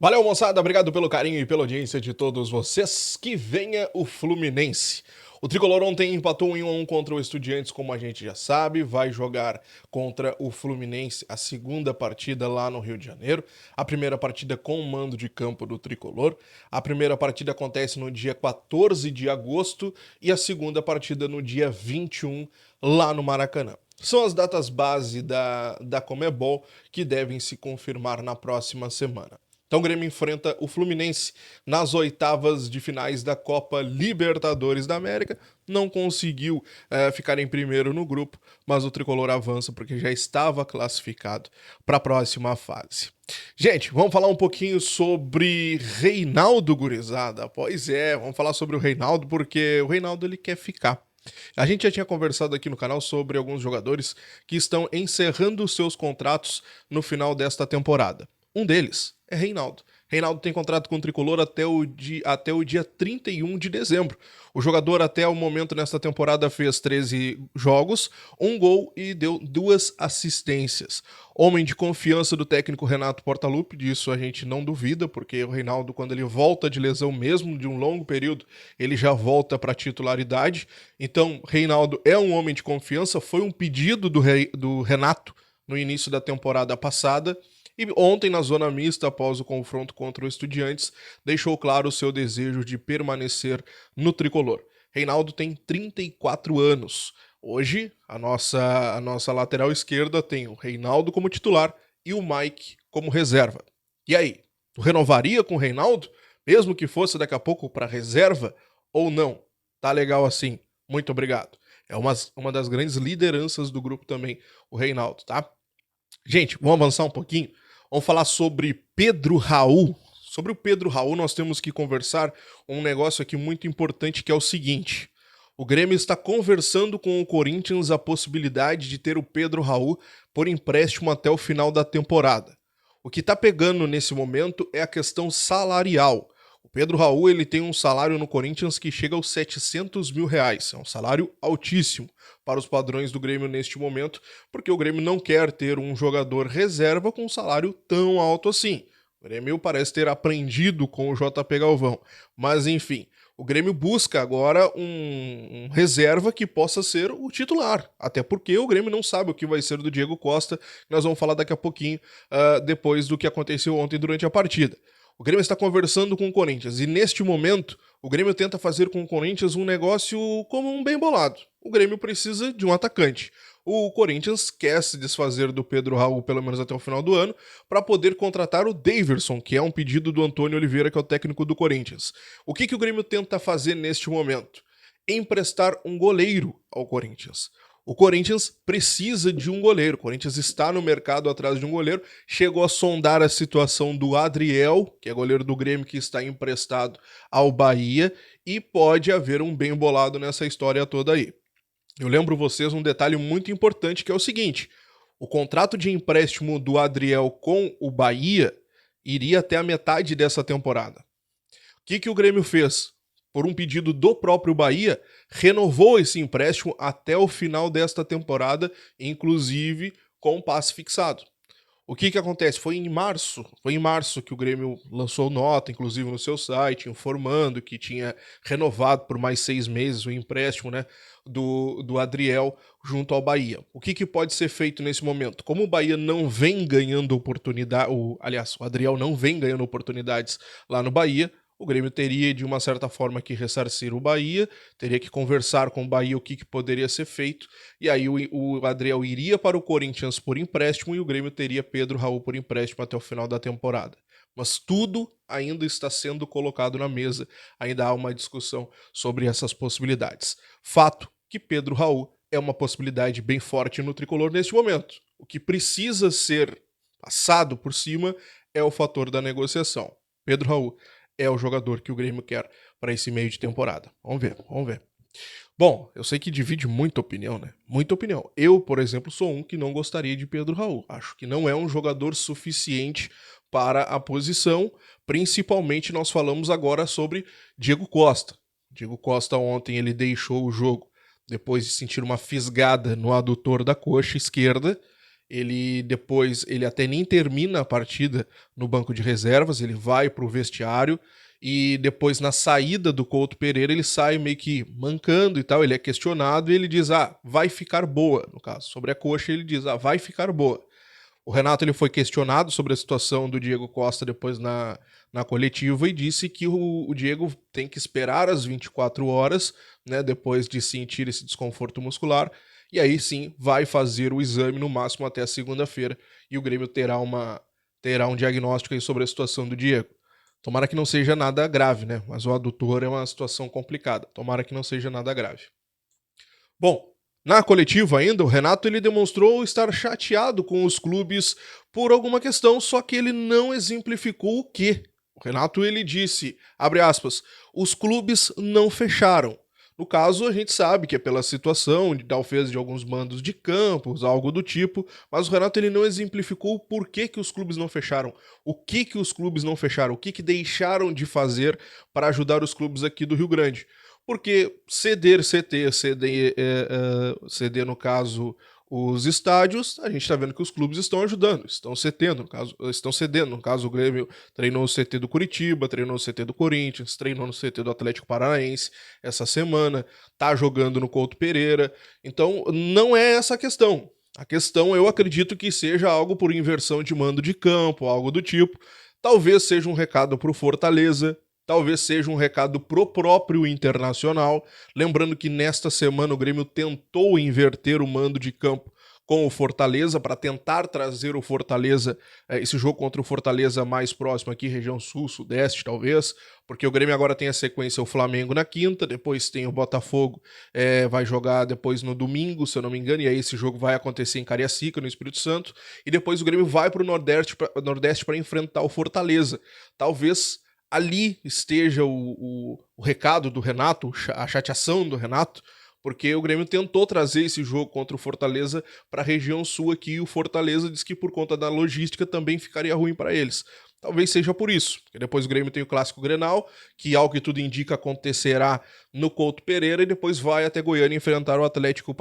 Valeu, moçada, obrigado pelo carinho e pela audiência de todos vocês. Que venha o Fluminense. O Tricolor ontem empatou em 1-1 contra o Estudiantes, como a gente já sabe, vai jogar contra o Fluminense a segunda partida lá no Rio de Janeiro. A primeira partida com o mando de campo do Tricolor. A primeira partida acontece no dia 14 de agosto e a segunda partida no dia 21 lá no Maracanã. São as datas base da Conmebol que devem se confirmar na próxima semana. Então o Grêmio enfrenta o Fluminense nas oitavas de finais da Copa Libertadores da América. Não conseguiu ficar em primeiro no grupo, mas o Tricolor avança porque já estava classificado para a próxima fase. Gente, vamos falar um pouquinho sobre Reinaldo, gurizada. Pois é, vamos falar sobre o Reinaldo porque o Reinaldo ele quer ficar. A gente já tinha conversado aqui no canal sobre alguns jogadores que estão encerrando seus contratos no final desta temporada. Um deles é Reinaldo. Reinaldo tem contrato com o Tricolor até o dia 31 de dezembro. O jogador até o momento nesta temporada fez 13 jogos, um gol e deu 2 assistências. Homem de confiança do técnico Renato Portaluppi, disso a gente não duvida, porque o Reinaldo, quando ele volta de lesão mesmo, de um longo período, ele já volta para a titularidade. Então, Reinaldo é um homem de confiança, foi um pedido do Renato no início da temporada passada. E ontem, na zona mista, após o confronto contra o Estudiantes, deixou claro o seu desejo de permanecer no tricolor. Reinaldo tem 34 anos. Hoje, a nossa lateral esquerda tem o Reinaldo como titular e o Mike como reserva. E aí, tu renovaria com o Reinaldo, mesmo que fosse daqui a pouco para reserva, ou não? Tá legal assim. Muito obrigado. É uma das grandes lideranças do grupo também, o Reinaldo, tá? Gente, vamos avançar um pouquinho. Vamos falar sobre Pedro Raul. Sobre o Pedro Raul, nós temos que conversar um negócio aqui muito importante, que é o seguinte. O Grêmio está conversando com o Corinthians a possibilidade de ter o Pedro Raul por empréstimo até o final da temporada. O que está pegando nesse momento é a questão salarial. O Pedro Raul ele tem um salário no Corinthians que chega aos 700 mil reais. É um salário altíssimo para os padrões do Grêmio neste momento, porque o Grêmio não quer ter um jogador reserva com um salário tão alto assim. O Grêmio parece ter aprendido com o JP Galvão. Mas enfim, o Grêmio busca agora um reserva que possa ser o titular. Até porque o Grêmio não sabe o que vai ser do Diego Costa, que nós vamos falar daqui a pouquinho, depois do que aconteceu ontem durante a partida. O Grêmio está conversando com o Corinthians e neste momento o Grêmio tenta fazer com o Corinthians um negócio como um bem bolado. O Grêmio precisa de um atacante. O Corinthians quer se desfazer do Pedro Raul pelo menos até o final do ano para poder contratar o Daverson, que é um pedido do Antônio Oliveira, que é o técnico do Corinthians. O que o Grêmio tenta fazer neste momento? Emprestar um goleiro ao Corinthians. O Corinthians precisa de um goleiro. O Corinthians está no mercado atrás de um goleiro. Chegou a sondar a situação do Adriel, que é goleiro do Grêmio, que está emprestado ao Bahia. E pode haver um bem bolado nessa história toda aí. Eu lembro vocês um detalhe muito importante, que é o seguinte. O contrato de empréstimo do Adriel com o Bahia iria até a metade dessa temporada. O que o Grêmio fez? Por um pedido do próprio Bahia, renovou esse empréstimo até o final desta temporada, inclusive com passe fixado. O que acontece? Foi em março que o Grêmio lançou nota, inclusive no seu site, informando que tinha renovado por mais 6 meses o empréstimo, né, do Adriel junto ao Bahia. O que pode ser feito nesse momento? Como o Bahia não vem ganhando oportunidade, o Adriel não vem ganhando oportunidades lá no Bahia, o Grêmio teria, de uma certa forma, que ressarcir o Bahia, teria que conversar com o Bahia o que poderia ser feito, e aí o Adriel iria para o Corinthians por empréstimo e o Grêmio teria Pedro Raul por empréstimo até o final da temporada. Mas tudo ainda está sendo colocado na mesa, ainda há uma discussão sobre essas possibilidades. Fato que Pedro Raul é uma possibilidade bem forte no tricolor neste momento. O que precisa ser passado por cima é o fator da negociação. Pedro Raul é o jogador que o Grêmio quer para esse meio de temporada. Vamos ver. Bom, eu sei que divide muita opinião, né? Muita opinião. Eu, por exemplo, sou um que não gostaria de Pedro Raul. Acho que não é um jogador suficiente para a posição. Principalmente nós falamos agora sobre Diego Costa. Diego Costa ontem ele deixou o jogo depois de sentir uma fisgada no adutor da coxa esquerda. Ele até nem termina a partida no banco de reservas, ele vai para o vestiário e depois na saída do Couto Pereira ele sai meio que mancando e tal, ele é questionado e ele diz, vai ficar boa, no caso, sobre a coxa ele diz, vai ficar boa. O Renato ele foi questionado sobre a situação do Diego Costa depois na coletiva e disse que o Diego tem que esperar as 24 horas, né, depois de sentir esse desconforto muscular, e aí sim vai fazer o exame no máximo até a segunda-feira e o Grêmio terá um diagnóstico aí sobre a situação do Diego. Tomara que não seja nada grave, né? Mas o adutor é uma situação complicada. Tomara que não seja nada grave. Bom, na coletiva ainda, o Renato ele demonstrou estar chateado com os clubes por alguma questão, só que ele não exemplificou o quê. O Renato ele disse, abre aspas, os clubes não fecharam. No caso, a gente sabe que é pela situação, talvez de alguns mandos de campos, algo do tipo, mas o Renato ele não exemplificou o porquê que os clubes não fecharam, o que os clubes não fecharam, o que deixaram de fazer para ajudar os clubes aqui do Rio Grande. Porque ceder CT, ceder no caso os estádios, a gente está vendo que os clubes estão ajudando, estão cedendo, no caso o Grêmio treinou o CT do Curitiba, treinou o CT do Corinthians, treinou no CT do Atlético Paranaense essa semana, tá jogando no Couto Pereira, então não é essa a questão. A questão eu acredito que seja algo por inversão de mando de campo, algo do tipo, talvez seja um recado para o Fortaleza, talvez seja um recado pro próprio Internacional, lembrando que nesta semana o Grêmio tentou inverter o mando de campo com o Fortaleza para tentar trazer o Fortaleza, esse jogo contra o Fortaleza mais próximo aqui, região sul, sudeste talvez, porque o Grêmio agora tem a sequência o Flamengo na quinta, depois tem o Botafogo, vai jogar depois no domingo, se eu não me engano, e aí esse jogo vai acontecer em Cariacica, no Espírito Santo, e depois o Grêmio vai para o Nordeste para enfrentar o Fortaleza. Talvez ali esteja o recado do Renato, a chateação do Renato, porque o Grêmio tentou trazer esse jogo contra o Fortaleza para a região sul aqui e o Fortaleza disse que por conta da logística também ficaria ruim para eles. Talvez seja por isso, porque depois o Grêmio tem o Clássico Grenal, que ao que tudo indica acontecerá no Couto Pereira, e depois vai até Goiânia enfrentar o Atlético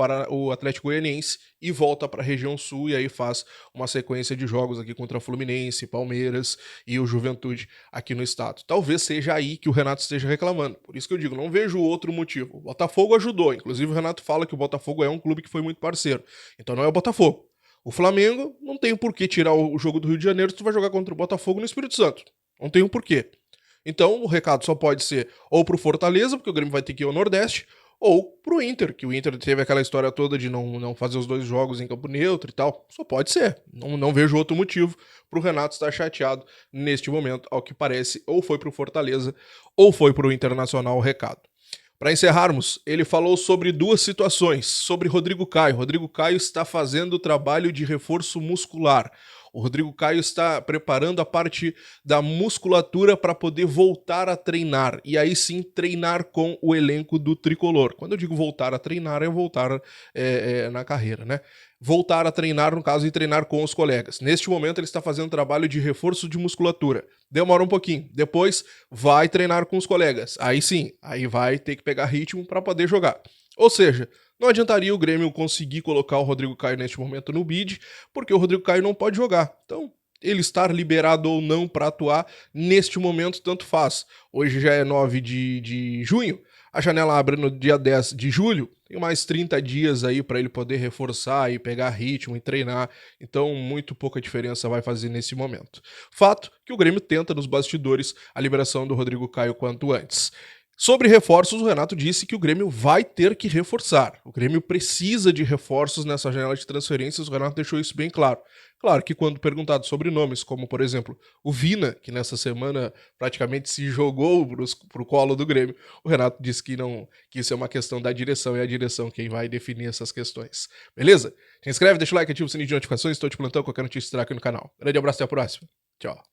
Goianiense e volta para a região sul, e aí faz uma sequência de jogos aqui contra o Fluminense, Palmeiras e o Juventude aqui no estado. Talvez seja aí que o Renato esteja reclamando, por isso que eu digo, não vejo outro motivo. O Botafogo ajudou, inclusive o Renato fala que o Botafogo é um clube que foi muito parceiro, então não é o Botafogo. O Flamengo não tem por que tirar o jogo do Rio de Janeiro se tu vai jogar contra o Botafogo no Espírito Santo. Não tem um porquê. Então o recado só pode ser ou pro Fortaleza, porque o Grêmio vai ter que ir ao Nordeste, ou pro Inter, que o Inter teve aquela história toda de não fazer os dois jogos em campo neutro e tal. Só pode ser. Não vejo outro motivo pro Renato estar chateado neste momento, ao que parece, ou foi pro Fortaleza, ou foi pro Internacional o recado. Para encerrarmos, ele falou sobre duas situações, sobre Rodrigo Caio. Rodrigo Caio está fazendo o trabalho de reforço muscular. O Rodrigo Caio está preparando a parte da musculatura para poder voltar a treinar. E aí sim treinar com o elenco do Tricolor. Quando eu digo voltar a treinar, é voltar na carreira, né? Voltar a treinar, no caso, e treinar com os colegas. Neste momento ele está fazendo um trabalho de reforço de musculatura. Demora um pouquinho. Depois vai treinar com os colegas. Aí sim, aí vai ter que pegar ritmo para poder jogar. Ou seja, não adiantaria o Grêmio conseguir colocar o Rodrigo Caio neste momento no bid, porque o Rodrigo Caio não pode jogar. Então, ele estar liberado ou não para atuar, neste momento, tanto faz. Hoje já é 9 de junho, a janela abre no dia 10 de julho, tem mais 30 dias aí para ele poder reforçar e pegar ritmo e treinar, então muito pouca diferença vai fazer nesse momento. Fato que o Grêmio tenta nos bastidores a liberação do Rodrigo Caio quanto antes. Sobre reforços, o Renato disse que o Grêmio vai ter que reforçar. O Grêmio precisa de reforços nessa janela de transferências, o Renato deixou isso bem claro. Claro que quando perguntado sobre nomes, como por exemplo o Vina, que nessa semana praticamente se jogou pro colo do Grêmio, o Renato disse que isso é uma questão da direção, e é a direção quem vai definir essas questões. Beleza? Se inscreve, deixa o like, ativa o sininho de notificações, estou te plantando qualquer notícia aqui no canal. Grande abraço, até a próxima. Tchau.